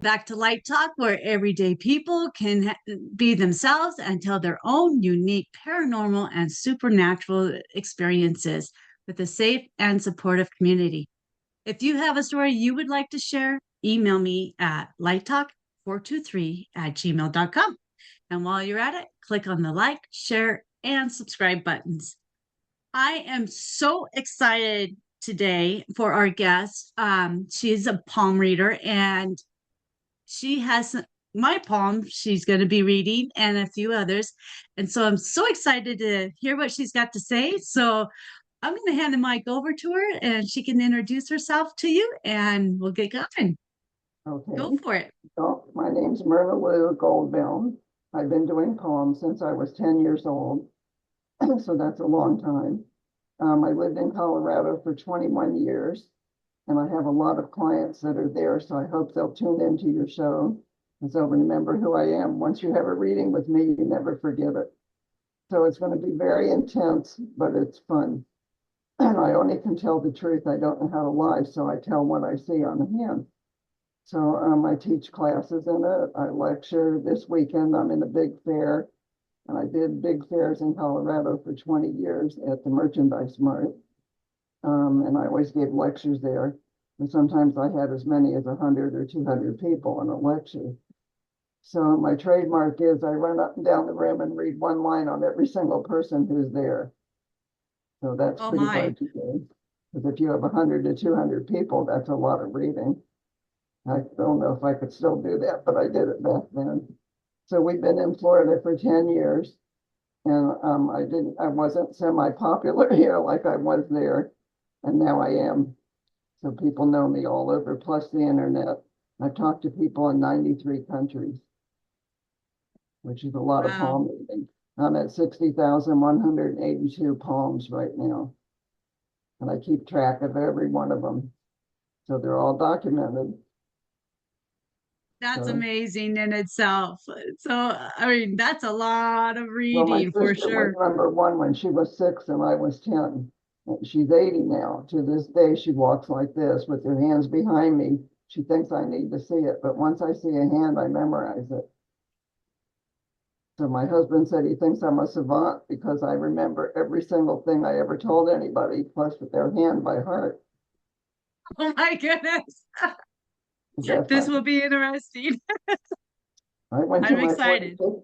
Back to Light Talk, where everyday people can be themselves and tell their own unique paranormal and supernatural experiences with a safe and supportive community. If you have a story you would like to share, email me at lighttalk423@gmail.com. And while you're at it, click on the like, share, and subscribe buttons. I am so excited today for our guest. She's a palm reader and she has my palm she's going to be reading and a few others. And so I'm so excited to hear what she's got to say. So I'm going to hand the mic over to her and she can introduce herself to you and we'll get going. Go Okay. for it. So my name's Myrna Goldbaum. I've been doing poems since I was 10 years old. So that's a long time. I lived in Colorado for 21 years, and I have a lot of clients that are there. So I hope they'll tune into your show and they'll remember who I am. Once you have a reading with me, you never forget it. So it's going to be very intense, but it's fun. And I only can tell the truth. I don't know how to lie, so I tell what I see on the hand. So I teach classes in it. I lecture. This weekend I'm in a big fair, and I did big fairs in Colorado for 20 years at the Merchandise Mart. And I always gave lectures there. And sometimes I had as many as 100 or 200 people in a lecture. So my trademark is I run up and down the room and read one line on every single person who's there. So that's Oh pretty my. hard to do. Because if you have 100 to 200 people, that's a lot of reading. I don't know if I could still do that, but I did it back then. So we've been in Florida for 10 years, and I wasn't semi-popular here like I was there, and now I am. So people know me all over, plus the internet. I've talked to people in 93 countries, which is a lot of Wow. palm reading. I'm at 60,182 palms right now, and I keep track of every one of them. So they're all documented. That's So, amazing in itself. So, I mean, that's a lot of well, my reading for sister was sure. #1 when she was 6 and I was 10. She's 80 now. To this day, she walks like this with her hands behind me. She thinks I need to see it, but once I see a hand, I memorize it. So my husband said he thinks I'm a savant because I remember every single thing I ever told anybody, plus with their hand by heart. Oh my goodness. That's This not, will be interesting. I went to I'm my excited. 45th,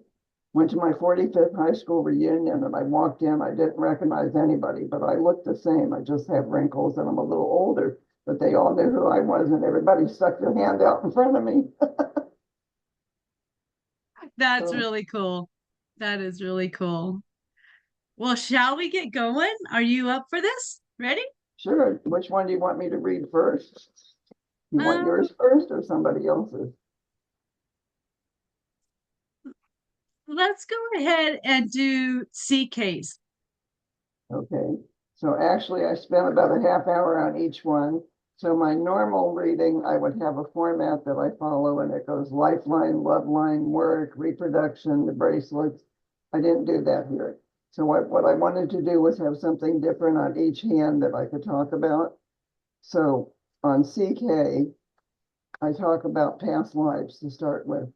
went to my 45th high school reunion and I walked in. I didn't recognize anybody, but I looked the same. I just have wrinkles and I'm a little older, but they all knew who I was and everybody stuck their hand out in front of me. That's So really cool. That is really cool. Well, shall we get going? Are you up for this? Ready? sure, which one do you want me to read first? You want Um, yours first or somebody else's? let's go ahead and do CKs. Okay, so actually I spent about a half hour on each one. So my normal reading, I would have a format that I follow and it goes lifeline, love line, work, reproduction, the bracelets. I didn't do that here. So what I wanted to do was have something different on each hand that I could talk about. So on CK, I talk about past lives to start with.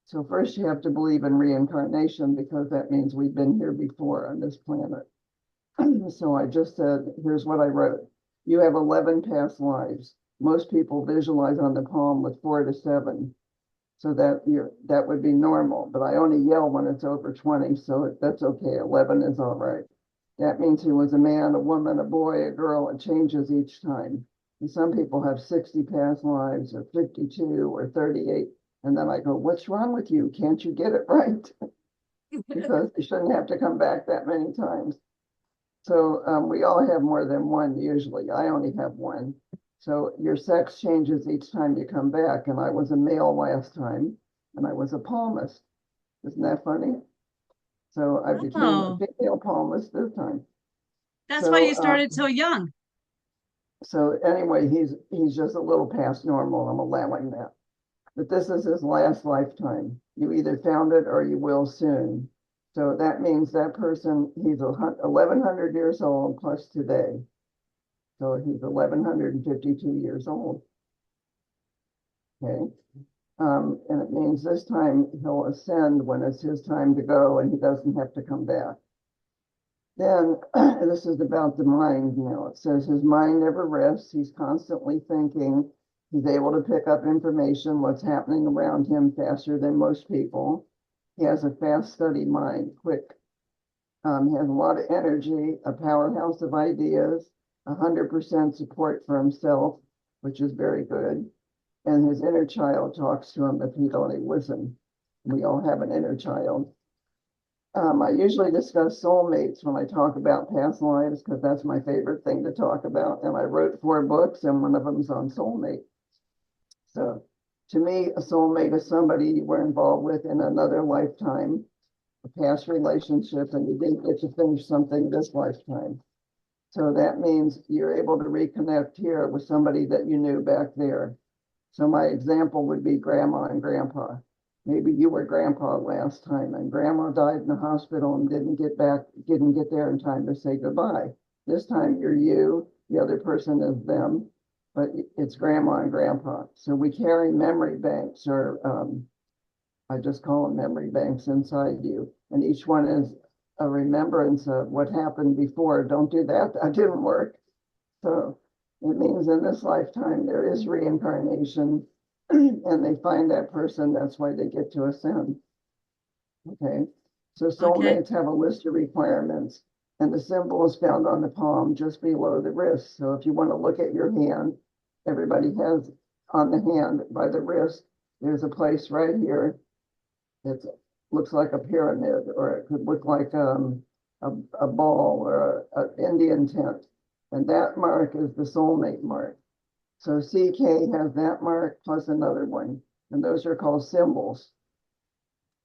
So first you have to believe in reincarnation because that means we've been here before on this planet. So I just said, here's what I wrote. You have 11 past lives. Most people visualize on the palm with 4 to 7. So that would be normal, but I only yell when it's over 20, so that's okay. 11 is all right. That means he was a man, a woman, a boy, a girl. It changes each time. And some people have 60 past lives or 52 or 38. And then I go, what's wrong with you? Can't you get it right? Because they shouldn't have to come back that many times. So we all have more than one usually. I only have one. So your sex changes each time you come back. And I was a male last time and I was a palmist. Isn't that funny? So I became a Oh, female palmist this time. that's why So you started so young. so anyway, he's just a little past normal. I'm allowing that. But this is his last lifetime. You either found it or you will soon. So that means that person, he's 1,100 years old plus today. So he's 1,152 years old. Okay. And it means this time he'll ascend when it's his time to go and he doesn't have to come back. Then this is about the mind now. It says his mind never rests. He's constantly thinking. He's able to pick up information, what's happening around him faster than most people. He has a fast study mind, quick. He has a lot of energy, a powerhouse of ideas, 100% support for himself, which is very good. And his inner child talks to him if he'd only listen. We all have an inner child. I usually discuss soulmates when I talk about past lives because that's my favorite thing to talk about. And I wrote 4 books, and one of them's on soulmate. So to me, a soulmate is somebody you were involved with in another lifetime, a past relationship, and you didn't get to finish something this lifetime. So that means you're able to reconnect here with somebody that you knew back there. So my example would be grandma and grandpa. Maybe you were grandpa last time and grandma died in the hospital and didn't get there in time to say goodbye. This time you're you, the other person is them, but it's grandma and grandpa. So we carry memory banks, or I just call them memory banks, inside you. And each one is a remembrance of what happened before. Don't do that, that didn't work. So it means in this lifetime there is reincarnation. And they find that person, that's why they get to ascend. Okay, so soulmates have a list of requirements, and the symbol is found on the palm just below the wrist. So if you want to look at your hand, everybody has on the hand by the wrist, there's a place right here that looks like a pyramid, or it could look like a ball or an Indian tent. And that mark is the soulmate mark. So CK has that mark plus another one, and those are called symbols.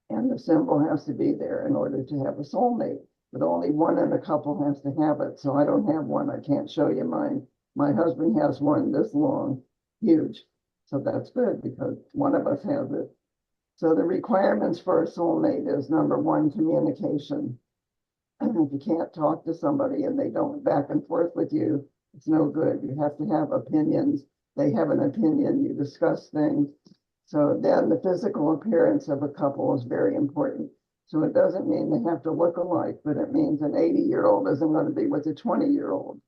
And the symbol has to be there in order to have a soulmate, but only one in a couple has to have it. So I don't have one. I can't show you mine. My husband has one this long, huge. So that's good because one of us has it. So the requirements for a soulmate is number 1, communication. If you can't talk to somebody and they don't back and forth with you, it's no good. You have to have opinions. They have an opinion. You discuss things. So then the physical appearance of a couple is very important. So it doesn't mean they have to look alike, but it means an 80-year-old isn't going to be with a 20-year-old.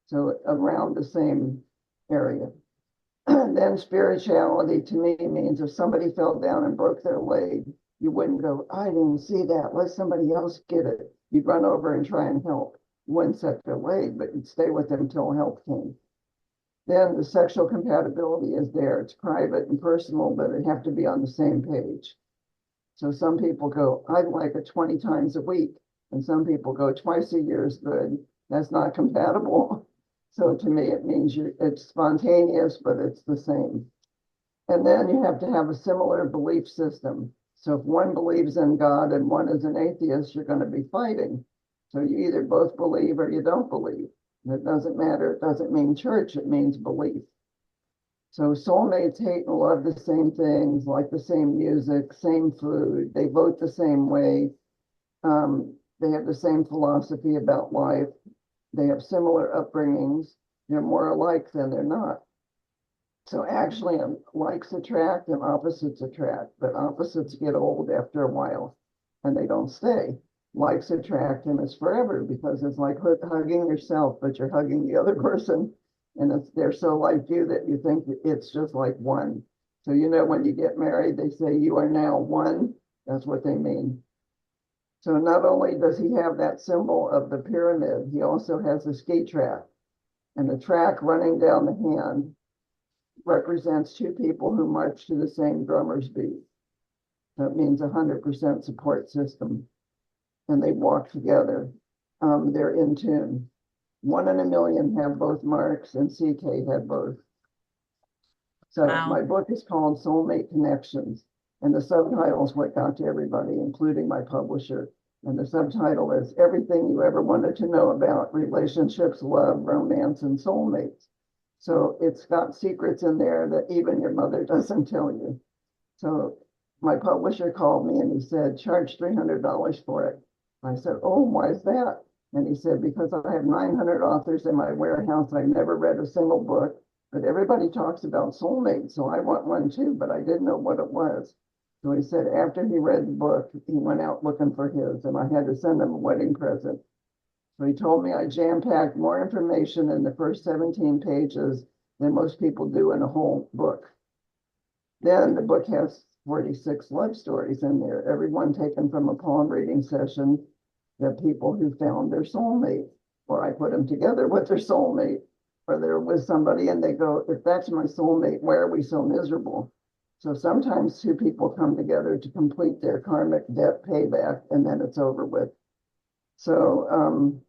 So around the same area. Then spirituality to me means if somebody fell down and broke their leg, you wouldn't go, I didn't see that. Let somebody else get it. You'd run over and try and help. Wouldn't set their leg, but you'd stay with them until help came. Then the sexual compatibility is there. It's private and personal, but they have to be on the same page. So some people go, I'd like it 20 times a week. And some people go, twice a year is good. That's not compatible. So to me, it means it's spontaneous, but it's the same. And then you have to have a similar belief system. So if one believes in God and one is an atheist, you're going to be fighting. So you either both believe or you don't believe. And it doesn't matter. It doesn't mean church. It means belief. So soulmates hate and love the same things, like the same music, same food. They vote the same way. They have the same philosophy about life. They have similar upbringings. They're more alike than they're not. So actually, likes attract and opposites attract, but opposites get old after a while and they don't stay. Likes attract and it's forever because it's like hugging yourself, but you're hugging the other person and they're so like you that you think it's just like one. So, you know, when you get married, they say you are now one. That's what they mean. So not only does he have that symbol of the pyramid, he also has a ski track, and the track running down the hand represents 2 people who march to the same drummer's beat. That means 100% support system. And they walk together. They're in tune. 1 in a million have both marks, and CK had both. So my book is called Soulmate Connections, and the subtitle is what got to everybody, including my publisher. And the subtitle is Everything You Ever Wanted to Know About Relationships, Love, Romance, and Soulmates. So it's got secrets in there that even your mother doesn't tell you. So my publisher called me and he said, charge $300 for it. I said, oh, why is that? And he said, because I have 900 authors in my warehouse. I've never read a single book. But everybody talks about soulmates, so I want one too, but I didn't know what it was. So he said after he read the book, he went out looking for his, and I had to send him a wedding present. So he told me I jam-packed more information in the first 17 pages than most people do in a whole book. Then the book has 46 love stories in there, every one taken from a palm reading session that people who found their soulmate, or I put them together with their soulmate, or they're with somebody and they go, if that's my soulmate, why are we so miserable? So sometimes two people come together to complete their karmic debt payback, and then it's over with. So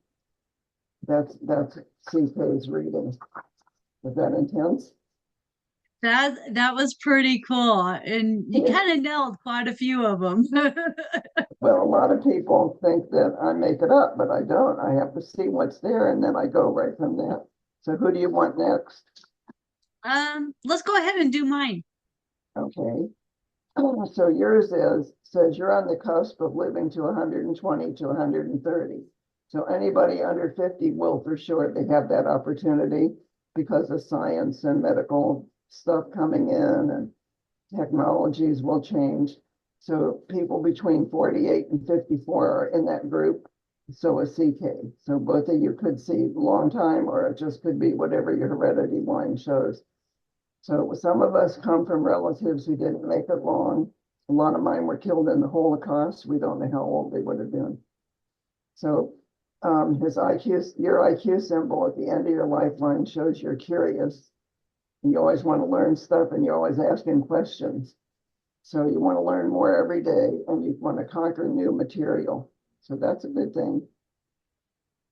that's CK's reading. Is that intense? That was pretty cool. And you Yeah. kind of nailed quite a few of them. Well, a lot of people think that I make it up, but I don't. I have to see what's there and then I go right from there. So who do you want next? Let's go ahead and do mine. Okay. So yours says you're on the cusp of living to 120 to 130. So anybody under 50 will for sure, they have that opportunity because of science and medical stuff coming in and technologies will change. So people between 48 and 54 are in that group. So is CK. So both of you could see long time, or it just could be whatever your heredity line shows. So some of us come from relatives who didn't make it long. A lot of mine were killed in the Holocaust. We don't know how old they would have been. So his IQ, your IQ symbol at the end of your lifeline shows you're curious. You always want to learn stuff and you're always asking questions. So you want to learn more every day and you want to conquer new material. So that's a good thing.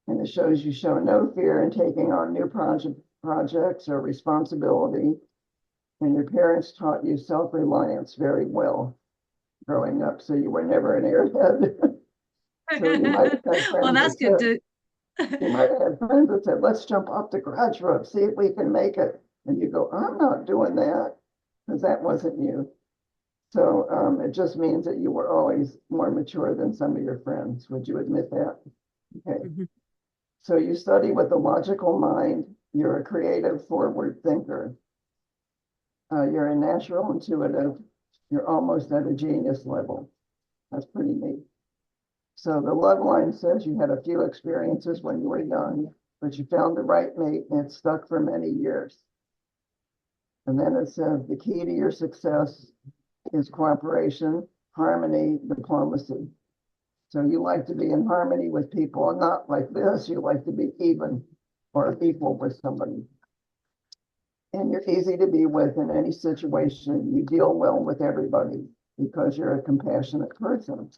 And it shows you show no fear in taking on new projects or responsibility. And your parents taught you self-reliance very well growing up. So you were never an airhead. So you might have had Well, friends that's that good said, to. you might have had friends that said, let's jump off the garage roof, see if we can make it. And you go, I'm not doing that, because that wasn't you. So it just means that you were always more mature than some of your friends. Would you admit that? Okay. Mhm. So you study with a logical mind. You're a creative, forward thinker. You're a natural intuitive. You're almost at a genius level. That's pretty neat. So the love line says you had a few experiences when you were young, but you found the right mate and it stuck for many years. And then it says the key to your success is cooperation, harmony, diplomacy. So you like to be in harmony with people and not like this. You like to be even or equal with somebody. And you're easy to be with in any situation. You deal well with everybody because you're a compassionate person.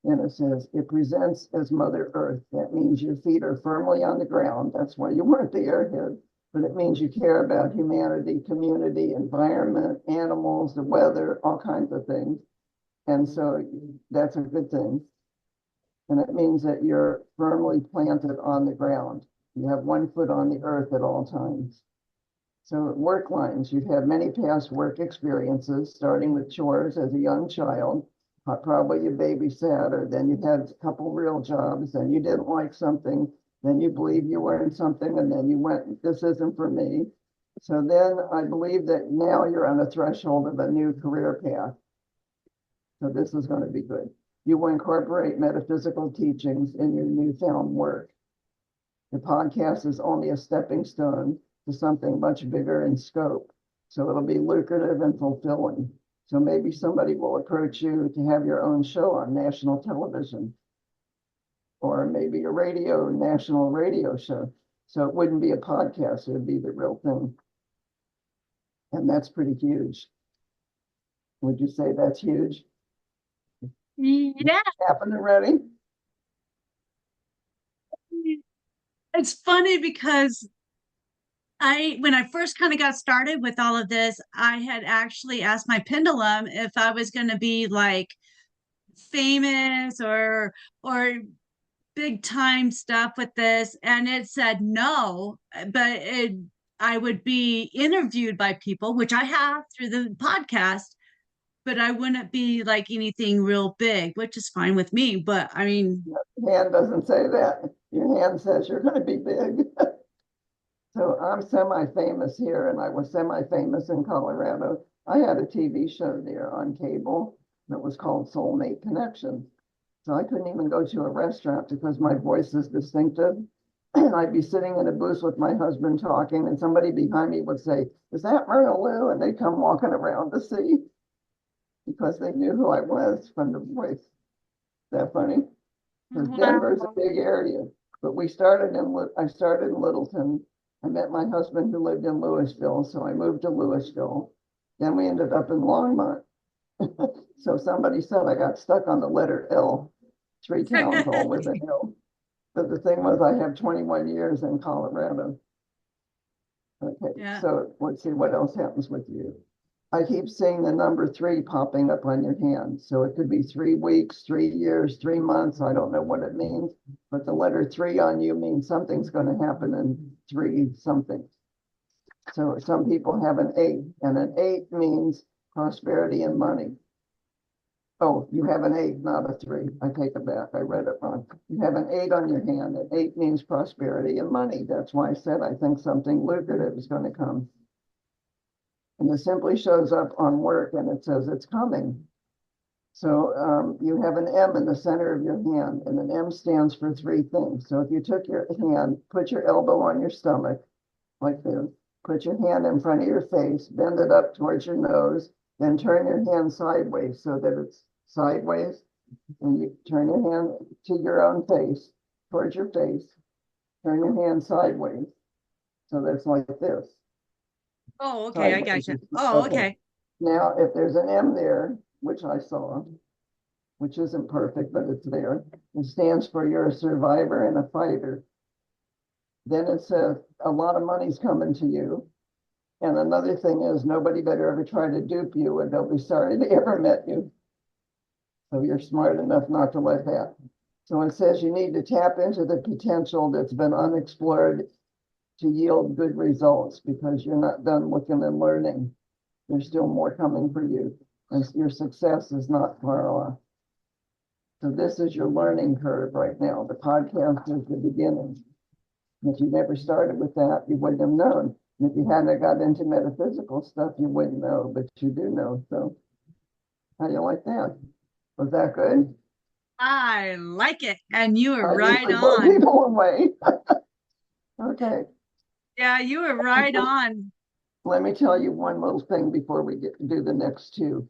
And it says it presents as Mother Earth. That means your feet are firmly on the ground. That's why you weren't the airhead. But it means you care about humanity, community, environment, animals, the weather, all kinds of things. And so that's a good thing. And it means that you're firmly planted on the ground. You have one foot on the earth at all times. So work lines, you've had many past work experiences, starting with chores as a young child, probably you babysat, or then you had a couple real jobs, and you didn't like something, then you believe you learned something, and then you went, this isn't for me. So then I believe that now you're on the threshold of a new career path. So this is going to be good. You will incorporate metaphysical teachings in your newfound work. The podcast is only a stepping stone to something much bigger in scope. So it'll be lucrative and fulfilling. So maybe somebody will approach you to have your own show on national television, or maybe a national radio show. So it wouldn't be a podcast, it would be the real thing. And that's pretty huge. Would you say that's huge? Yeah, Happened already? it's funny because when I first kind of got started with all of this, I had actually asked my pendulum if I was going to be like famous or big time stuff with this, and it said no, but I would be interviewed by people, which I have through the podcast, but I wouldn't be like anything real big, which is fine with me. But I mean, Your hand doesn't say that. Your hand says you're going to be big. So I'm semi-famous here, and I was semi-famous in Colorado. I had a TV show there on cable that was called Soulmate Connection. So I couldn't even go to a restaurant because my voice is distinctive. And I'd be sitting in a booth with my husband talking, and somebody behind me would say, "Is that Myrna Lou?" And they'd come walking around to see because they knew who I was from the voice. Is that funny? Because Denver's a Wow. big area. But I started in Littleton. I met my husband who lived in Louisville, so I moved to Louisville. Then we ended up in Longmont. So somebody said I got stuck on the letter L, three towns all with an L. But the thing was, I have 21 years in Colorado. Okay, Yeah. so let's see what else happens with you. I keep seeing the number 3 popping up on your hand. So it could be 3 weeks, 3 years, 3 months. I don't know what it means, but the letter 3 on you means something's going to happen in 3 something. So some people have an 8, and an 8 means prosperity and money. Oh, you have an 8, not a 3. I take it back. I read it wrong. You have an 8 on your hand. An 8 means prosperity and money. That's why I said I think something lucrative is going to come. And it simply shows up on work and it says it's coming. So you have an M in the center of your hand, and an M stands for 3 things. So if you took your hand, put your elbow on your stomach like this, put your hand in front of your face, bend it up towards your nose, then turn your hand sideways so that it's sideways, and you turn your hand to your own face, towards your face, turn your hand sideways. So that's like this. Oh, okay. I Sideways. got you. Oh, Okay. okay. Now, if there's an M there, which I saw, which isn't perfect, but it's there, it stands for you're a survivor and a fighter. Then it says a lot of money's coming to you. And another thing is nobody better ever try to dupe you, and they'll be sorry they ever met you. So you're smart enough not to let that. So it says you need to tap into the potential that's been unexplored to yield good results, because you're not done looking and learning. There's still more coming for you, and your success is not far off. So this is your learning curve right now. The podcast is the beginning. If you never started with that, you wouldn't have known. And if you hadn't got into metaphysical stuff, you wouldn't know, but you do know. So how do you like that? Was that good? I like it. And you were I right usually blow on. people away. Okay. Yeah, you were right on. Let me tell you one little thing before we get to do the next 2.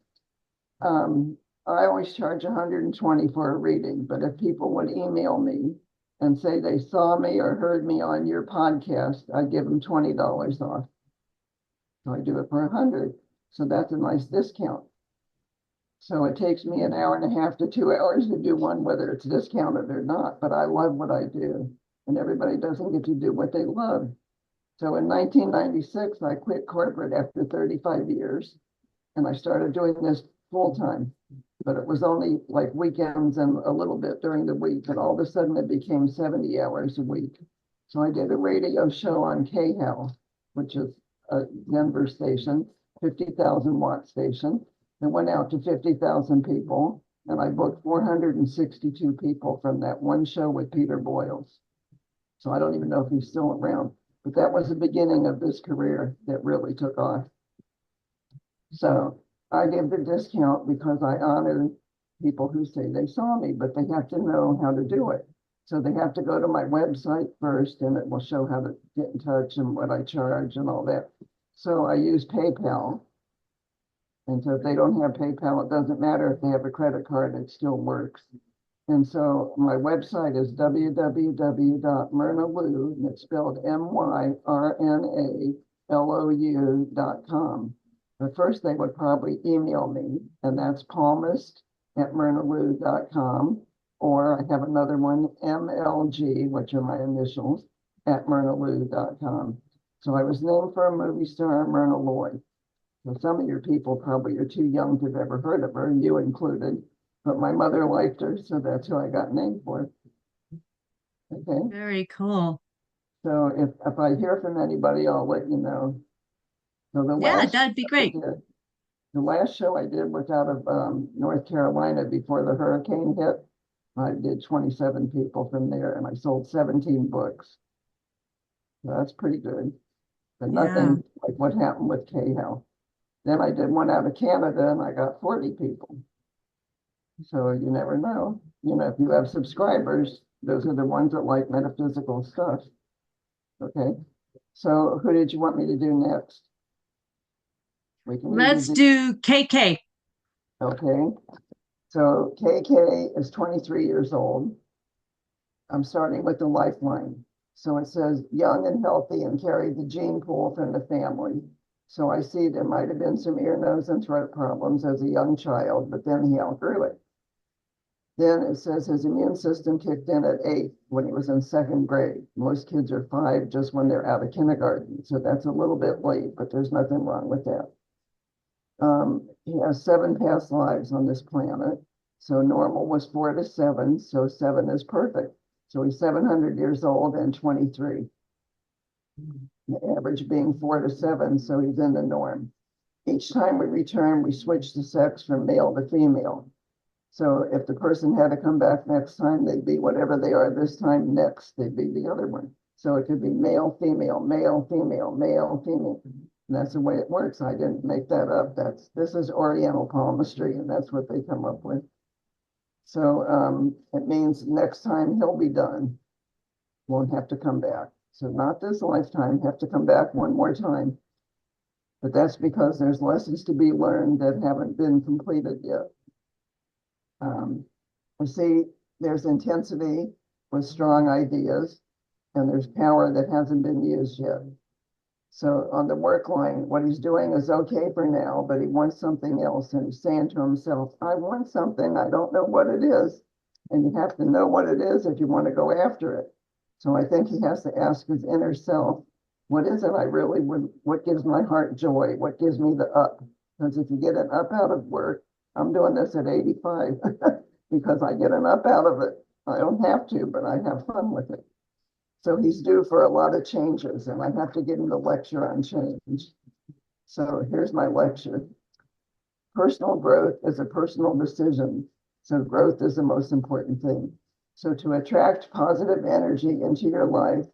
Um, I always charge 120 for a reading, but if people would email me and say they saw me or heard me on your podcast, I give them $20 off. So I do it for 100. So that's a nice discount. So it takes me an hour and a half to 2 hours to do one, whether it's discounted or not. But I love what I do, and everybody doesn't get to do what they love. So in 1996, I quit corporate after 35 years, and I started doing this full time. But it was only like weekends and a little bit during the week. And all of a sudden it became 70 hours a week. So I did a radio show on KHAL, which is a Denver station, 50,000 watt station. It went out to 50,000 people. And I booked 462 people from that one show with Peter Boyles. So I don't even know if he's still around. But that was the beginning of this career that really took off. So I give the discount because I honor people who say they saw me, but they have to know how to do it. So they have to go to my website first, and it will show how to get in touch and what I charge and all that. So I use PayPal. And so if they don't have PayPal, it doesn't matter if they have a credit card, it still works. And so my website is www.myrnalou, and it's spelled MYRNALOU.com. But first they would probably email me, and that's palmist@myrnalou.com. Or I have another one, MLG, which are my initials, @myrnalou.com. So I was named for a movie star, Myrna Loy. So some of your people probably are too young to have ever heard of her, you included. But my mother liked her, so that's who I got named for. Okay. Very cool. So if I hear from anybody, I'll let you know. So Yeah, that'd be great. the last show I did was out of North Carolina before the hurricane hit. I did 27 people from there, and I sold 17 books. That's pretty good. But Yeah. nothing like what happened with Cahill. Then I did one out of Canada and I got 40 people. So you never know. You know, if you have subscribers, those are the ones that like metaphysical stuff. Okay. So who did you want me to do next? We can either Let's do, do KK. okay. So KK is 23 years old. I'm starting with the lifeline. So it says young and healthy and carried the gene pool from the family. So I see there might have been some ear, nose, and throat problems as a young child, but then he outgrew it. Then it says his immune system kicked in at 8 when he was in 2nd grade. Most kids are 5 just when they're out of kindergarten. So that's a little bit late, but there's nothing wrong with that. He has 7 past lives on this planet. So normal was 4 to 7. So 7 is perfect. So he's 700 years old and 23. The average being 4 to 7. So he's in the norm. Each time we return, we switch the sex from male to female. So if the person had to come back next time, they'd be whatever they are this time next, they'd be the other one. So it could be male, female, male, female, male, female. And that's the way it works. I didn't make that up. This is Oriental palmistry, and that's what they come up with. So it means next time he'll be done. Won't have to come back. So not this lifetime, have to come back one more time. But that's because there's lessons to be learned that haven't been completed yet. I see there's intensity with strong ideas, and there's power that hasn't been used yet. So on the work line, what he's doing is okay for now, but he wants something else. And he's saying to himself, I want something, I don't know what it is. And you have to know what it is if you want to go after it. So I think he has to ask his inner self, what is it I really would, what gives my heart joy? What gives me the up? Because if you get an up out of work, I'm doing this at 85 because I get an up out of it. I don't have to, but I have fun with it. So he's due for a lot of changes, and I have to give him the lecture on change. So here's my lecture. Personal growth is a personal decision. So growth is the most important thing. So to attract positive energy into your life,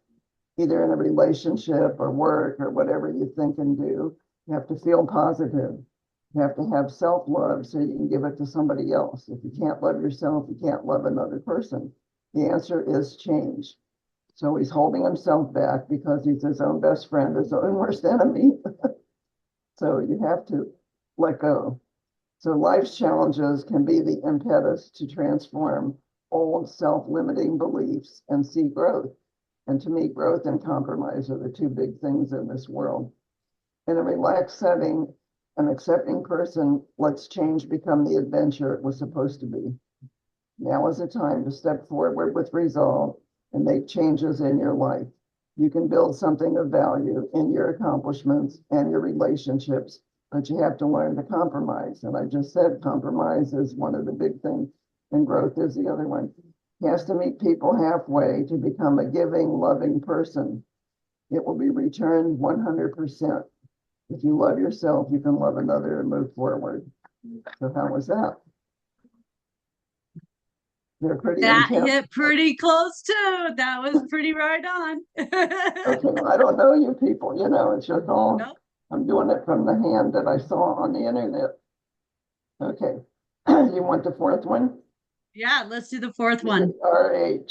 either in a relationship or work or whatever you think and do, you have to feel positive. You have to have self-love so you can give it to somebody else. If you can't love yourself, you can't love another person. The answer is change. So he's holding himself back because he's his own best friend, his own worst enemy. So you have to let go. So life's challenges can be the impetus to transform old self-limiting beliefs and see growth. And to me, growth and compromise are the two big things in this world. In a relaxed setting, an accepting person lets change become the adventure it was supposed to be. Now is the time to step forward with resolve and make changes in your life. You can build something of value in your accomplishments and your relationships, but you have to learn to compromise. And I just said compromise is one of the big things, and growth is the other one. He has to meet people halfway to become a giving, loving person. It will be returned 100%. If you love yourself, you can love another and move forward. So how was that? They're pretty That intense. hit pretty close too. That was pretty right on. Okay, I don't know you people, you know, it's just all, Nope. I'm doing it from the hand that I saw on the internet. Okay, you want the fourth one? Yeah, let's do the fourth This is one. RH.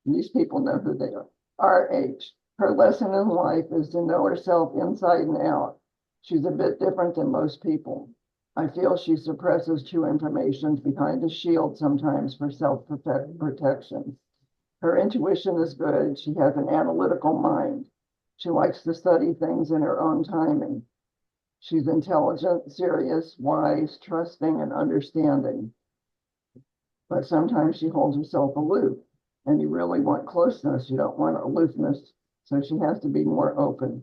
These people know who they are. RH. Her lesson in life is to know herself inside and out. She's a bit different than most people. I feel she suppresses true information behind a shield sometimes for self-protection. Her intuition is good. She has an analytical mind. She likes to study things in her own timing. She's intelligent, serious, wise, trusting, and understanding. But sometimes she holds herself aloof. And you really want closeness. You don't want aloofness. So she has to be more open.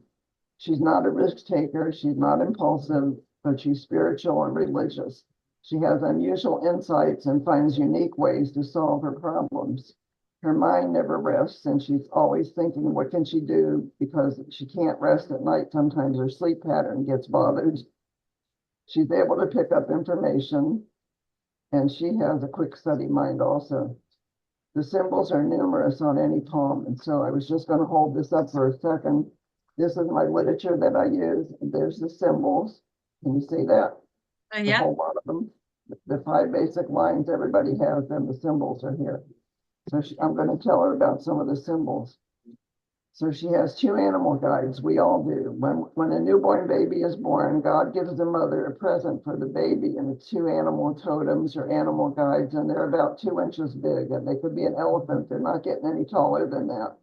She's not a risk taker. She's not impulsive, but she's spiritual and religious. She has unusual insights and finds unique ways to solve her problems. Her mind never rests, and she's always thinking, what can she do? Because she can't rest at night. Sometimes her sleep pattern gets bothered. She's able to pick up information, and she has a quick study mind also. the symbols are numerous on any palm. And so I was just going to hold this up for a second. This is my literature that I use. There's the symbols. Can you see that? A Yeah. whole lot of them. The 5 basic lines, everybody has them. The symbols are here. So I'm going to tell her about some of the symbols. So she has 2 animal guides. We all do. When a newborn baby is born, God gives the mother a present for the baby, and it's 2 animal totems or animal guides, and they're about 2 inches big, and they could be an elephant. They're not getting any taller than that.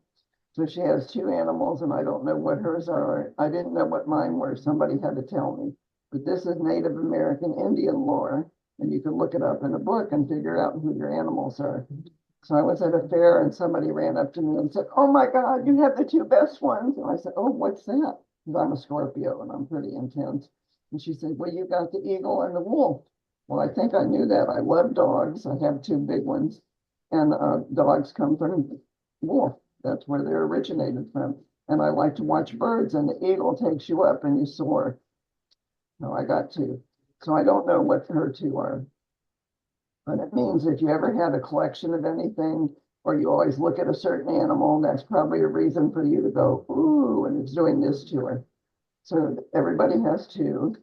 So she has 2 animals, and I don't know what hers are. I didn't know what mine were. Somebody had to tell me. But this is Native American Indian lore, and you can look it up in a book and figure out who your animals are. So I was at a fair and somebody ran up to me and said, "Oh my God, you have the 2 best ones." And I said, "Oh, what's that?" Because I'm a Scorpio and I'm pretty intense. And she said, "Well, you got the eagle and the wolf." Well, I think I knew that. I love dogs. I have 2 big ones. And dogs come from wolf. That's where they're originated from. And I like to watch birds, and the eagle takes you up and you soar. No, I got 2. So I don't know what her 2 are. But it means if you ever had a collection of anything, or you always look at a certain animal, that's probably a reason for you to go, ooh, and it's doing this to her. So everybody has 2,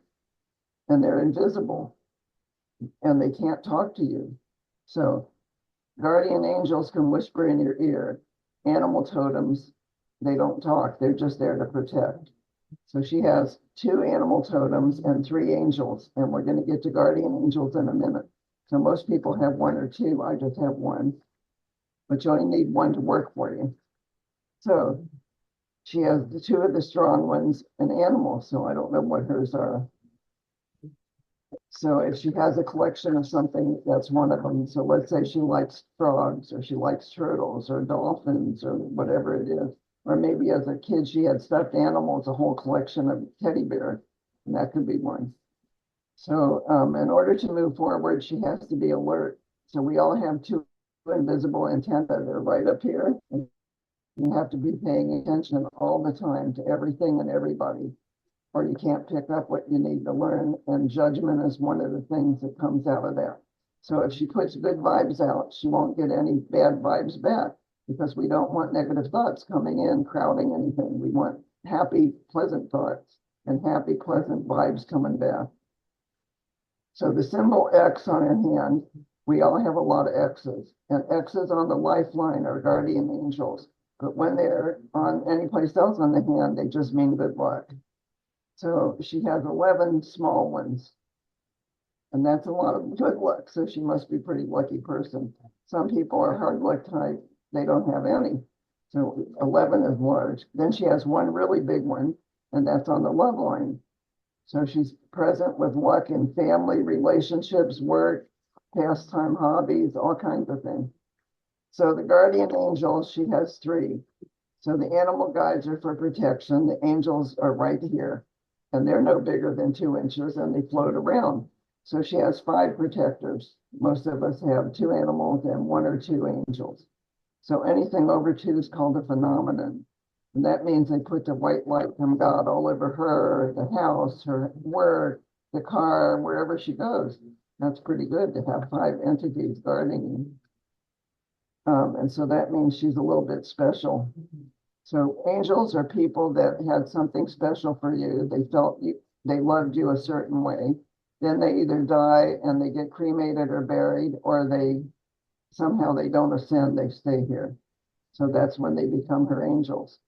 and they're invisible, and they can't talk to you. So guardian angels can whisper in your ear. Animal totems, they don't talk. They're just there to protect. So she has 2 animal totems and 3 angels, and we're going to get to guardian angels in a minute. So most people have 1 or 2. I just have 1, but you only need 1 to work for you. So she has the 2 of the strong ones and animals. So I don't know what hers are. So if she has a collection of something, that's one of them. So let's say she likes frogs, or she likes turtles, or dolphins, or whatever it is. Or maybe as a kid, she had stuffed animals, a whole collection of teddy bears, and that could be one. So in order to move forward, she has to be alert. So we all have 2 invisible antennae that are right up here. And you have to be paying attention all the time to everything and everybody, or you can't pick up what you need to learn. And judgment is one of the things that comes out of that. So if she puts good vibes out, she won't get any bad vibes back, because we don't want negative thoughts coming in, crowding anything. We want happy, pleasant thoughts and happy, pleasant vibes coming back. So the symbol X on her hand, we all have a lot of X's, and X's on the lifeline are guardian angels. But when they're on any place else on the hand, they just mean good luck. So she has 11 small ones, and that's a lot of good luck. So she must be a pretty lucky person. Some people are hard luck type. They don't have any. So 11 is large. Then she has 1 really big one, and that's on the love line. So she's present with luck in family, relationships, work, pastime, hobbies, all kinds of things. So the guardian angels, she has 3. So the animal guides are for protection. The angels are right here, and they're no bigger than 2 inches, and they float around. So she has 5 protectors. Most of us have 2 animals and 1 or 2 angels. So anything over 2 is called a phenomenon. And that means they put the white light from God all over her, the house, her work, the car, wherever she goes. That's pretty good to have 5 entities guarding you. And so that means she's a little bit special. So angels are people that had something special for you. They felt they loved you a certain way. Then they either die and they get cremated or buried, or somehow they don't ascend, they stay here. So that's when they become her angels.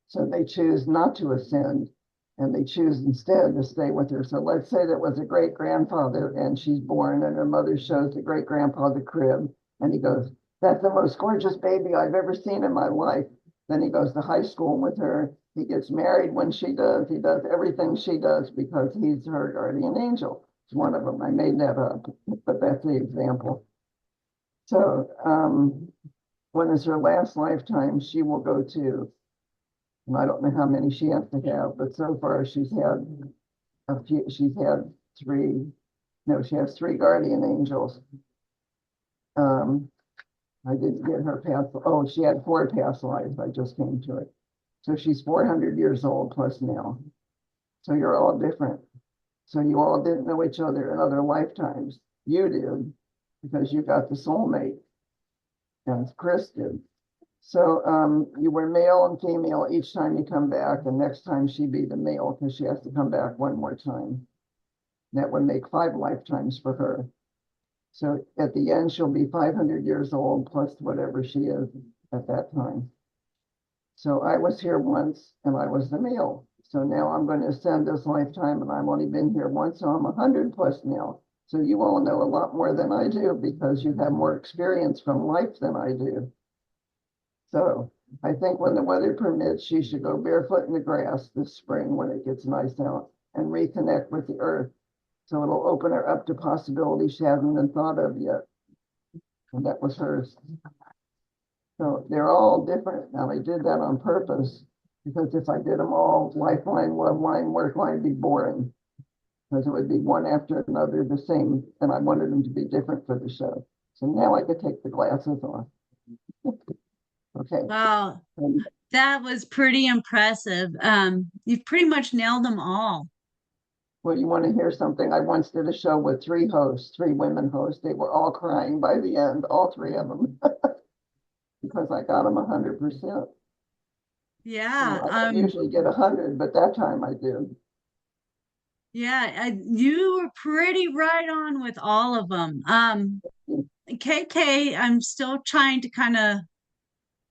So they choose not to ascend, and they choose instead to stay with her. So let's say that was a great grandfather, and she's born, and her mother shows the great grandpa the crib, and he goes, "That's the most gorgeous baby I've ever seen in my life." Then he goes to high school with her. He gets married when she does. He does everything she does because he's her guardian angel. It's one of them. I made that up, but that's the example. So when it's her last lifetime, she will go to, and I don't know how many she has to have, but so far she's had a few. She's had 3. No, she has 3 guardian angels. I didn't get her past. Oh, she had 4 past lives. I just came to it. So she's 400 years old plus now. So you're all different. So you all didn't know each other in other lifetimes. You did, because you got the soulmate. and Chris did. So you were male and female each time you come back, and next time she'd be the male because she has to come back one more time. That would make 5 lifetimes for her. So at the end, she'll be 500 years old plus whatever she is at that time. So I was here once and I was the male. So now I'm going to ascend this lifetime and I've only been here once, so I'm 100 plus now. So you all know a lot more than I do because you have more experience from life than I do. So I think when the weather permits, she should go barefoot in the grass this spring when it gets nice out and reconnect with the earth. So it'll open her up to possibilities she hasn't been thought of yet. And that was hers. So they're all different. Now I did that on purpose because if I did them all lifeline, love line, work line, it'd be boring because it would be one after another the same. And I wanted them to be different for the show. So now I could take the glasses off. Okay. Wow, that was pretty impressive. You've pretty much nailed them all. Well, you want to hear something? I once did a show with 3 hosts, 3 women hosts. They were all crying by the end, all 3 of them, because I got them 100%. Yeah, I don't usually get 100, but that time I did. yeah, you were pretty right on with all of them. KK, I'm still trying to kind of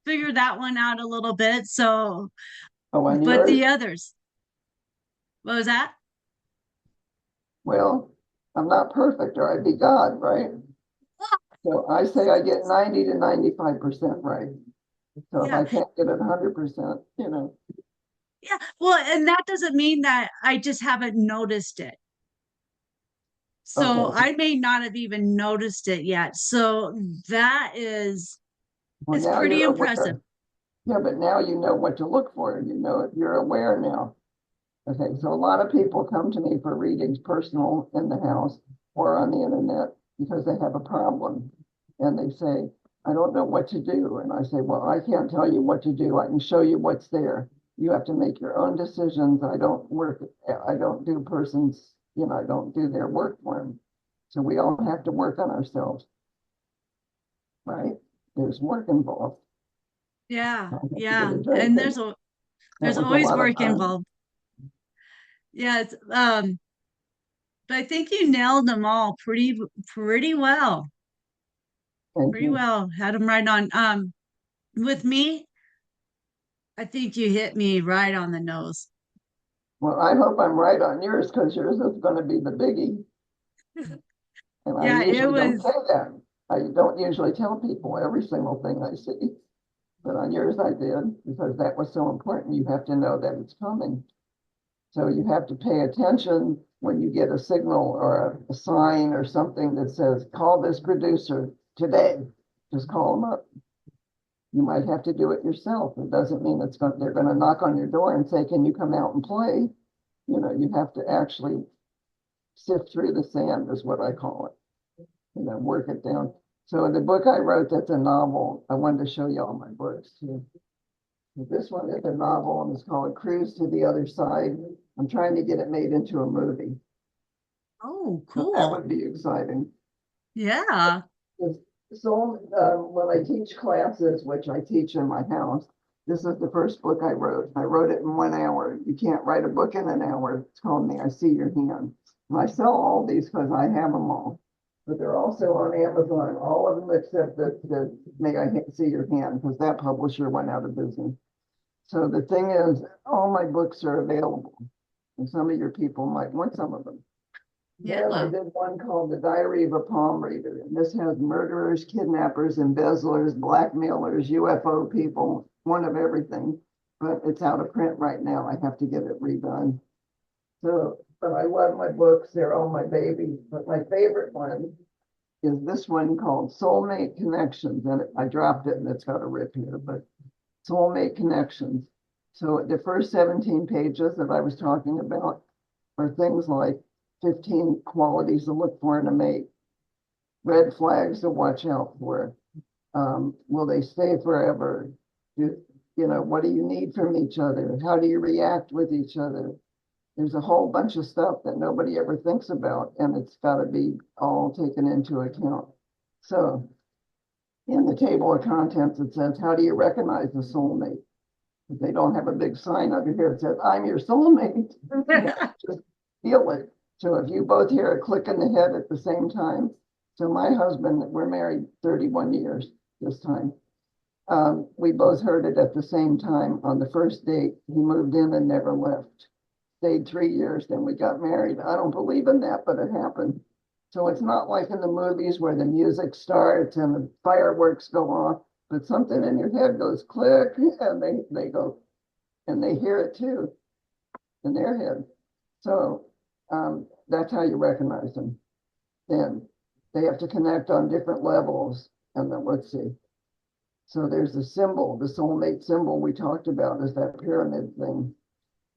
figure that one out a little bit. So, Oh, and but yours? the others, what was that? Well, I'm not perfect or I'd be God, right? So I say I get 90 to 95% right. So if Yeah, I can't get it 100%, yeah. Well, and that doesn't mean that I just haven't noticed it. So okay. I may not have even noticed it yet. So that Well, is now pretty you're impressive. aware. Yeah, but now you know what to look for. You know, you're aware now. Okay, so a lot of people come to me for readings personal in the house or on the internet because they have a problem. And they say, I don't know what to do. And I say, well, I can't tell you what to do. I can show you what's there. You have to make your own decisions. I don't do persons, I don't do their work for them. So we all have to work on ourselves, right? There's work involved. Yeah, I have to get yeah. a And drink. That there's was a always lot of work fun. involved. Yeah, but I think you nailed them all pretty well. Thank Pretty you. well. Had them right on. With me, I think you hit me right on the nose. Well, I hope I'm right on yours because yours is going to be the biggie. And I Yeah, it usually don't say was. that. I don't usually tell people every single thing I see. But on yours, I did because that was so important. You have to know that it's coming. So you have to pay attention when you get a signal or a sign or something that says, call this producer today. Just call them up. You might have to do it yourself. It doesn't mean they're going to knock on your door and say, can you come out and play? You have to actually sift through the sand is what I call it, work it down. So the book I wrote, that's a novel. I wanted to show you all my books too. This one is a novel and it's called Cruise to the Other Side. I'm trying to get it made into a movie. Oh, So that cool. would be exciting. Yeah. So when I teach classes, which I teach in my house, this is the first book I wrote. I wrote it in 1 hour. You can't write a book in an hour. It's called May I See Your Hand. And I sell all these because I have them all. But they're also on Amazon, all of them except the May I See Your Hand, because that publisher went out of business. So the thing is, all my books are available. And some of your people might want some of them. Then I Yeah. did one called The Diary of a Palm Reader. And this has murderers, kidnappers, embezzlers, blackmailers, UFO people, one of everything. But it's out of print right now. I have to get it redone. So, but I love my books. They're all my babies. But my favorite one is this one called Soulmate Connections. And I dropped it and it's got a rip here, but Soulmate Connections. So the first 17 pages that I was talking about are things like 15 qualities to look for in a mate, red flags to watch out for. Will they stay forever? What do you need from each other? How do you react with each other? There's a whole bunch of stuff that nobody ever thinks about, and it's got to be all taken into account. So in the table of contents, it says, how do you recognize the soulmate? If they don't have a big sign under here, it says, I'm your soulmate. You have to just feel it. So if you both hear a click in the head at the same time, so my husband, we're married 31 years this time. We both heard it at the same time on the first date. He moved in and never left. Stayed 3 years, then we got married. I don't believe in that, but it happened. So it's not like in the movies where the music starts and the fireworks go off, but something in your head goes click, and they go, and they hear it too in their head. So that's how you recognize them. Then they have to connect on different levels. And then let's see. So there's the symbol, the soulmate symbol we talked about is that pyramid thing.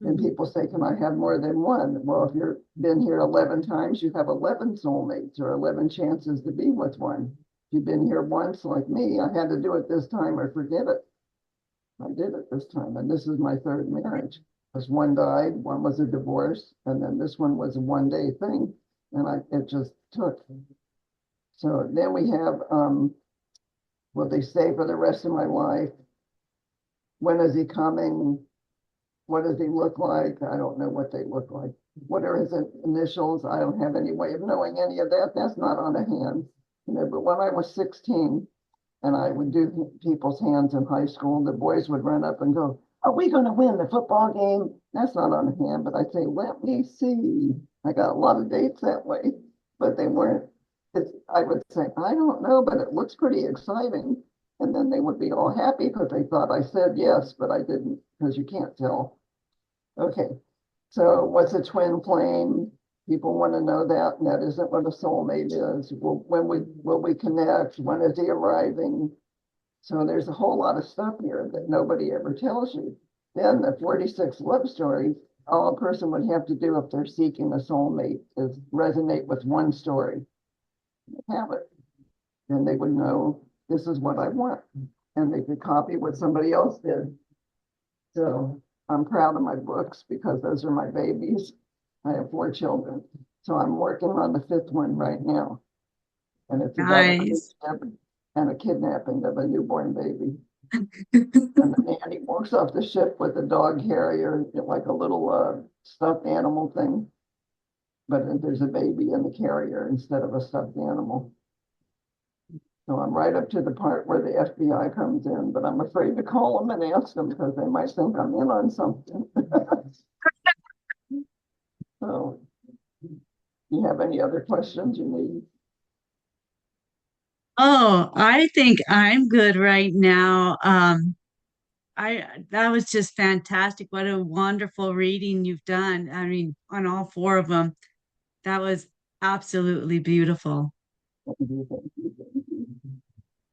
And people say, can I have more than one? Well, if you've been here 11 times, you have 11 soulmates or 11 chances to be with one. If you've been here once, like me, I had to do it this time or forget it. I did it this time. And this is my third marriage. Because one died, one was a divorce, and then this one was a one-day thing. And it just took. So then we have, will they stay for the rest of my life? When is he coming? What does he look like? I don't know what they look like. What are his initials? I don't have any way of knowing any of that. That's not on a hand. But when I was 16 and I would do people's hands in high school, the boys would run up and go, are we going to win the football game? That's not on a hand, but I'd say, let me see. I got a lot of dates that way, but they weren't. I would say, I don't know, but it looks pretty exciting. And then they would be all happy because they thought I said yes, but I didn't, because you can't tell. Okay, so what's a twin flame? People want to know that, and that isn't what a soulmate is. Will we connect? When is he arriving? So there's a whole lot of stuff here that nobody ever tells you. Then the 46 love stories, all a person would have to do if they're seeking a soulmate is resonate with one story. Have it. Then they would know this is what I want. And they could copy what somebody else did. So I'm proud of my books because those are my babies. I have 4 children. So I'm working on the 5th one right now. And it's about Nice. and a kidnapping of a newborn baby. And the nanny walks off the ship with a dog carrier, like a little stuffed animal thing. But there's a baby in the carrier instead of a stuffed animal. So I'm right up to the part where the FBI comes in, but I'm afraid to call them and ask them because they might think I'm in on something. So, you have any other questions you need? Oh, I think I'm good right now. I that was just fantastic. What a wonderful reading you've done. I mean, on all 4 of them. That was absolutely beautiful.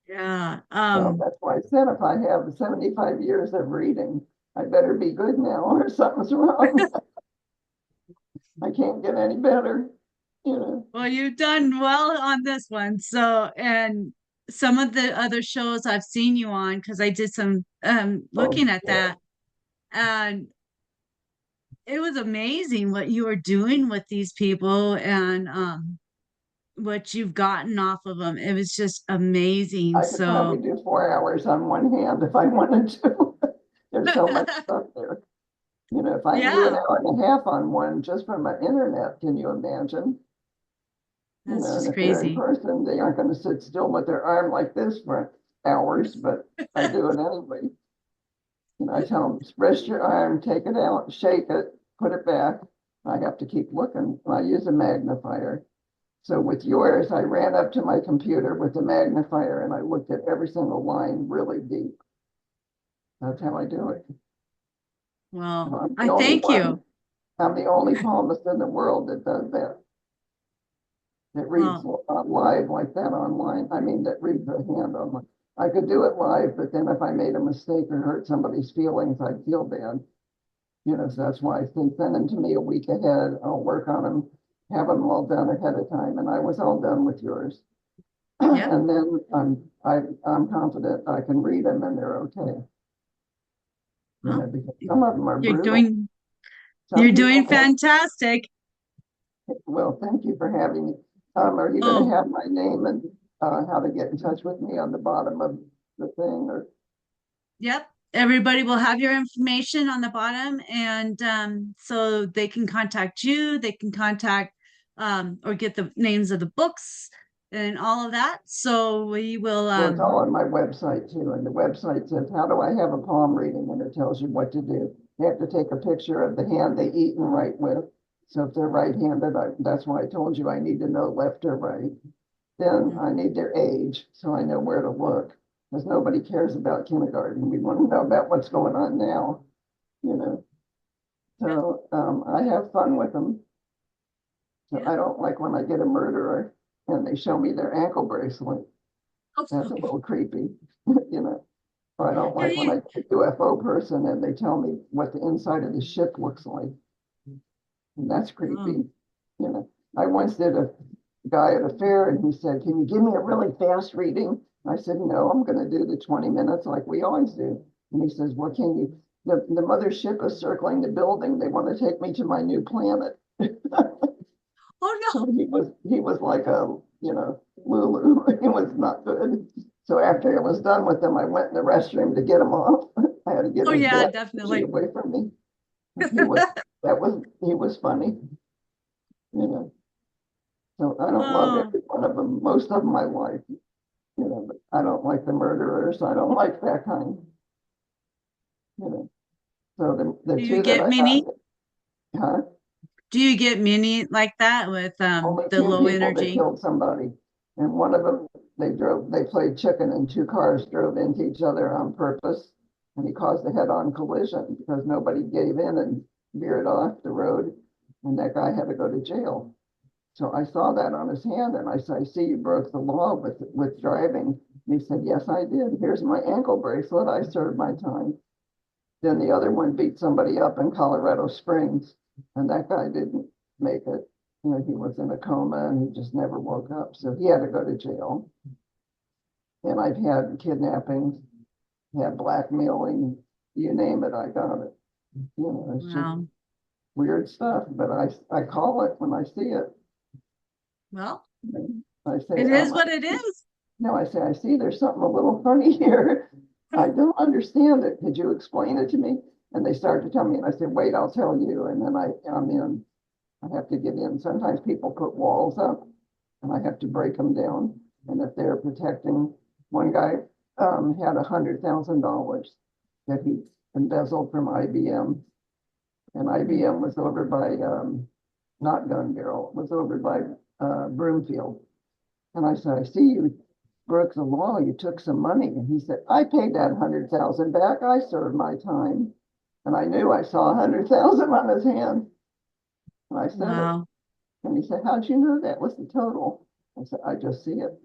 Yeah. Well, that's why I said if I have 75 years of reading, I better be good now or something's wrong. I can't get any better, you know. Well, you've done well on this one. So, and some of the other shows I've seen you on, because I did some Oh, looking at yeah. that, and it was amazing what you were doing with these people and what you've gotten off of them. It was just amazing. I could probably So, do 4 hours on one hand if I wanted to. There's so much stuff there. You know, if I can do an yeah, hour and a half on one just from my internet, can you imagine? You that's know, and just if they're in crazy. person, they aren't going to sit still with their arm like this for hours, but I do it anyway. You know, I tell them, rest your arm, take it out, shake it, put it back. I have to keep looking. I use a magnifier. So with yours, I ran up to my computer with the magnifier and I looked at every single line really deep. That's how I do it. Well, I'm the I only thank one. you. I'm the only palmist in the world that does that. That reads Well, live like that online. I mean, that reads the hand online. I could do it live, but then if I made a mistake or hurt somebody's feelings, I'd feel bad. You know, so that's why I think send them to me a week ahead. I'll work on them, have them all done ahead of time. And I was all done with yours. yep. And then I'm confident I can read them and they're okay. You know, Well, because some of them are you're brutal. doing Some you're people doing fantastic. well, thank you for having me. Are you going to Oh, have my name and how to get in touch with me on the bottom of the thing, or Yep. Everybody will have your information on the bottom, and so they can contact you. They can contact or get the names of the books and all of that. So we will. well, it's all on my website too. And the website says, "How do I have a palm reading?" And it tells you what to do. You have to take a picture of the hand they eat and write with. So if they're right-handed, that's why I told you I need to know left or right. Then I need their age, so I know where to look. Because nobody cares about kindergarten. We want to know about what's going on now, you know. So I have fun with them. So I don't like when I get a murderer and they show me their ankle bracelet. That's a little creepy, you know. Or I don't like when I get a UFO person and they tell me what the inside of the ship looks like. And that's creepy, you know. I once did a guy at a fair and he said, "Can you give me a really fast reading?" I said, "No, I'm going to do the 20 minutes like we always do." And he says, "Well, can you? The mothership is circling the building. They want to take me to my new planet." Oh no. So he was like a, you know, Lulu. It was not good. So after I was done with him, I went in the restroom to get him off. I had to get Oh his yeah, dad definitely. away from me. He was funny, you know. So I don't love Oh, every one of them. Most of them I like, you know, but I don't like the murderers. I don't like that kind, you know. So the do you two that get I many? got, huh? Do you get many like that with Only the two low people that energy? killed somebody. And one of them, they played chicken and two cars drove into each other on purpose. And he caused a head-on collision because nobody gave in and veered off the road. And that guy had to go to jail. So I saw that on his hand and I said, "I see you broke the law with driving." And he said, "Yes, I did. Here's my ankle bracelet. I served my time." Then the other one beat somebody up in Colorado Springs, and that guy didn't make it. You know, he was in a coma and he just never woke up. So he had to go to jail. And I've had kidnappings, had blackmailing, you name it, I got it. You know, it's just Wow. weird stuff, but I call it when I see it. Well, I say, it is what it is. no, I say, "I see there's something a little funny here. I don't understand it. Could you explain it to me?" And they start to tell me, and I said, "Wait, I'll tell you." And then I'm in. I have to get in. Sometimes people put walls up, and I have to break them down. And if they're protecting, one guy had $100,000 that he embezzled from IBM, and IBM was over by not Gun Barrel, it was over by Broomfield. And I said, "I see you broke the law. You took some money." And he said, "I paid that 100,000 back. I served my time." And I knew I saw 100,000 on his hand. And I said it. Wow. And he said, "How'd you know that? What's the total?" I said, "I just see it.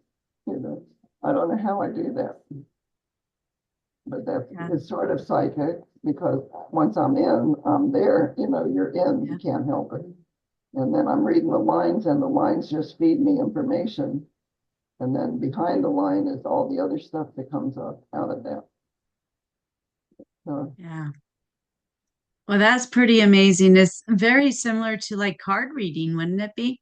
You know, I don't know how I do that, but that Yeah. is sort of psychic because once I'm in, I'm there. You know, you're in. You Yeah. can't help it. And then I'm reading the lines, and the lines just feed me information. And then behind the line is all the other stuff that comes up out of that. So, Yeah. Well, that's pretty amazing. It's very similar to like card reading, wouldn't it be?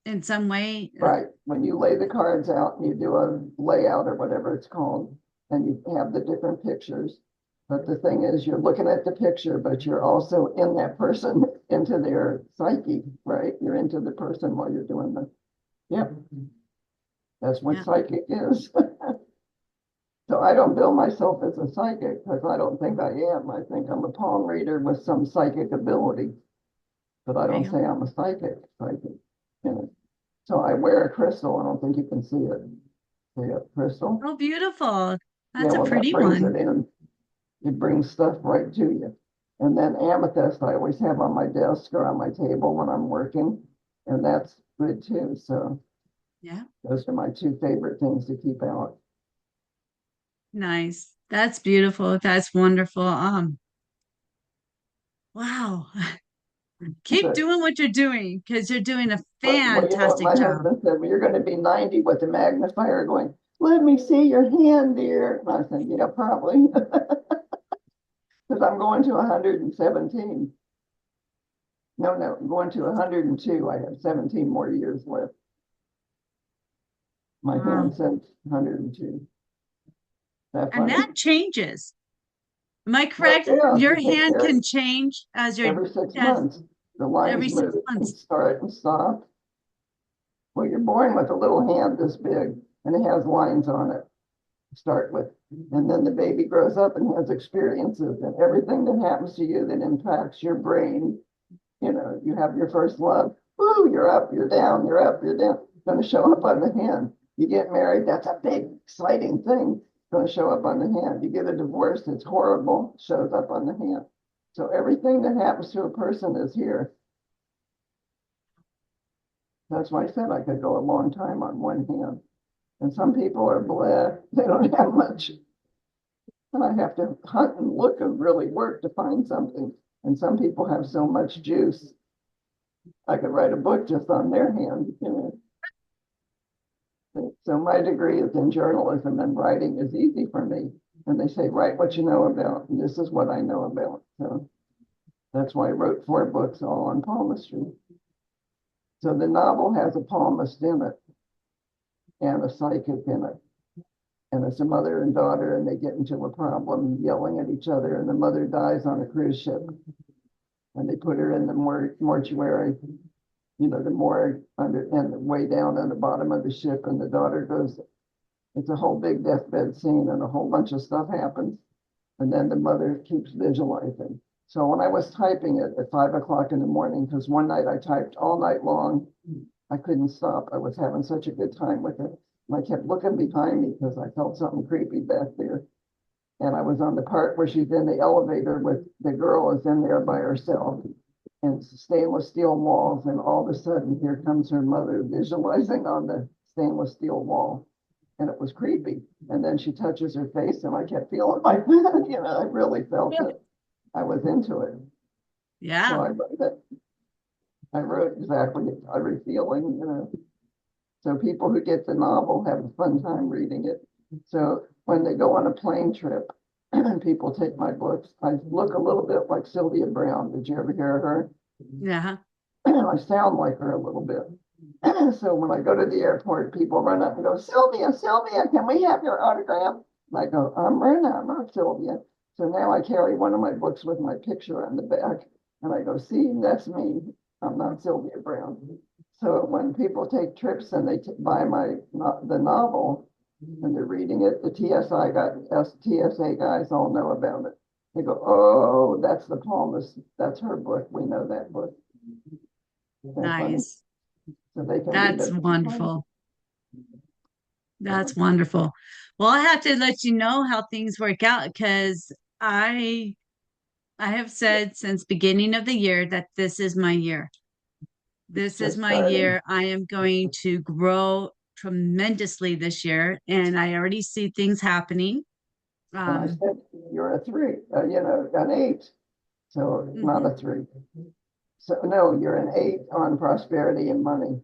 In some way. right, when you lay the cards out and you do a layout or whatever it's called, and you have the different pictures. But the thing is, you're looking at the picture, but you're also in that person, into their psyche, right? You're into the person while you're doing the, yep, that's what Yeah. psychic is. So I don't bill myself as a psychic because I don't think I am. I think I'm a palm reader with some psychic ability, but I There don't you go. say I'm a psychic. You know? So I wear a crystal. I don't think you can see it. See it, crystal? Oh, beautiful. Yeah, That's a well, that pretty brings one. it in. It brings stuff right to you. And then amethyst, I always have on my desk or on my table when I'm working, and that's good too. So Yeah. those are my two favorite things to keep out. Nice. That's beautiful. That's wonderful. Wow. Keep But doing what you're doing because you're doing a well, you know what fantastic my job. husband said? "Well, you're going to be 90 with a magnifier going, 'Let me see your hand, dear.'" And I said, "Yeah, probably." Because I'm going to 117. No, I'm going to 102. I have 17 more years left. My Wow. hand says 102. That And funny? that changes. Am I Well, correct? yeah, Your you take hand care can change as your every six as months. The every lines six move and months. start and stop. Well, you're born with a little hand this big, and it has lines on it to start with. And then the baby grows up and has experiences, and everything that happens to you that impacts your brain, you know, you have your first love, woo, you're up, you're down, you're up, you're down. It's going to show up on the hand. You get married, that's a big, exciting thing. It's going to show up on the hand. You get a divorce, it's horrible, shows up on the hand. So everything that happens to a person is here. That's why I said I could go a long time on one hand. And some people are blah, they don't have much. And I have to hunt and look and really work to find something. And some people have so much juice. I could write a book just on their hand, you know. So my degree is in journalism, and writing is easy for me. And they say, write what you know about. And this is what I know about. So that's why I wrote 4 books all on palmistry. So the novel has a palmist in it and a psychic in it. And it's a mother and daughter, and they get into a problem yelling at each other, and the mother dies on a cruise ship. And they put her in the mortuary, you know, the morgue under and way down on the bottom of the ship, and the daughter goes, it's a whole big deathbed scene, and a whole bunch of stuff happens. And then the mother keeps visualizing. So when I was typing it at 5 o'clock in the morning, because one night I typed all night long, I couldn't stop. I was having such a good time with it. And I kept looking behind me because I felt something creepy back there. And I was on the part where she's in the elevator with the girl is in there by herself and stainless steel walls. And all of a sudden, here comes her mother visualizing on the stainless steel wall. And it was creepy. And then she touches her face, and I kept feeling like that. You know, I really felt it. I was into it. So Yeah. I wrote it. I wrote exactly every feeling, you know. So people who get the novel have a fun time reading it. So when they go on a plane trip and people take my books, I look a little bit like Sylvia Brown. Did you ever hear her? Yeah. I sound like her a little bit. So when I go to the airport, people run up and go, Sylvia, Sylvia, can we have your autograph? And I go, I'm Myrna, I'm not Sylvia. So now I carry one of my books with my picture on the back. And I go, see, that's me. I'm not Sylvia Brown. So when people take trips and they buy the novel and they're reading it, the TSA guys all know about it. They go, oh, that's the palmist. That's her book. We know that book. That's funny. Nice. So they can read That's it. wonderful. That's wonderful. Well, I have to let you know how things work out because I I have said since beginning of the year that this is my year. This is Just my starting. year. I am going to grow tremendously this year, and I already see things happening. And I Um, said, you're a 3, you know, an 8. So not mhm. a 3. So no, you're an 8 on prosperity and money.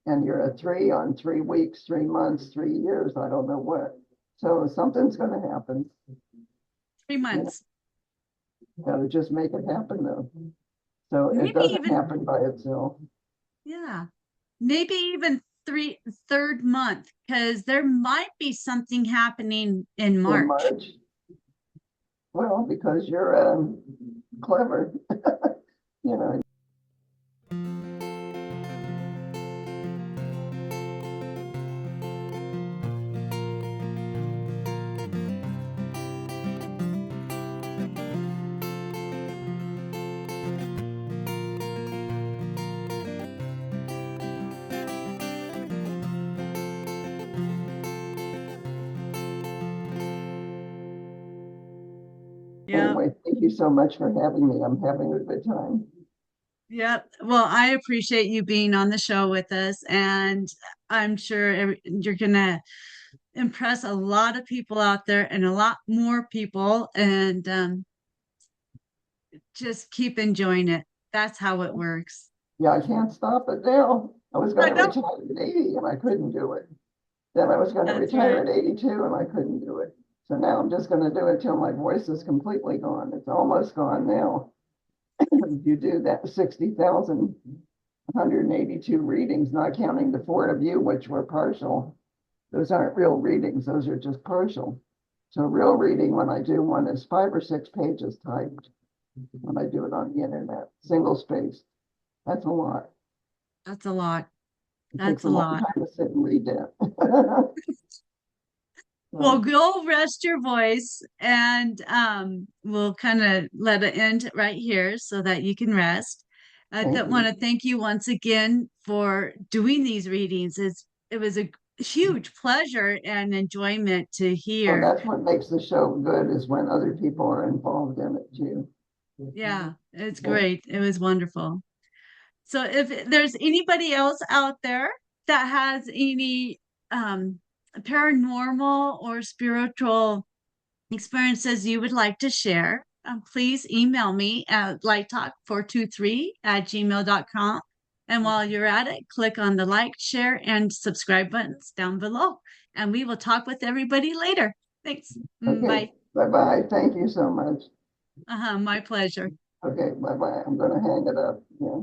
And you're a 3 on 3 weeks, 3 months, 3 years. I don't know what. So something's going to happen. 3 months, You got to just make it happen though. So it maybe doesn't even, happen by itself. yeah, maybe even third month, because there might be something happening in In March. March, well, because you're clever, you know. Yeah. Anyway, thank you so much for having me. I'm having a good time. Yeah. Well, I appreciate you being on the show with us, and I'm sure you're gonna impress a lot of people out there and a lot more people, and just keep enjoying it. That's how it works. Yeah, I can't stop it now. I was going I to know. retire at 80 and I couldn't do it. Then I was going to That's retire right. at 82 and I couldn't do it. So now I'm just going to do it till my voice is completely gone. It's almost gone now. You do that 60,182 readings, not counting the 4 of you, which were partial. those aren't real readings. Those are just partial. So real reading, when I do one, is 5 or 6 pages typed. When I do it on the internet, single space. That's a lot. That's a lot. It takes That's a a long lot. time to sit and read that. Well, So, go rest your voice and we'll kind of let it end right here so that you can rest. I thank want you. to thank you once again for doing these readings. It was a huge pleasure and enjoyment to Well, hear. that's what makes the show good, is when other people are involved in it too. Yeah, it's Yeah. great. It was wonderful. So if there's anybody else out there that has any um paranormal or spiritual experiences you would like to share, please email me at lighttalk423@gmail.com. And while you're at it, click on the like, share, and subscribe buttons down below. And we will talk with everybody later. Thanks. Okay. Bye. Bye-bye. Thank you so much. My pleasure. Okay. Bye-bye. I'm going to hang it up. Yeah.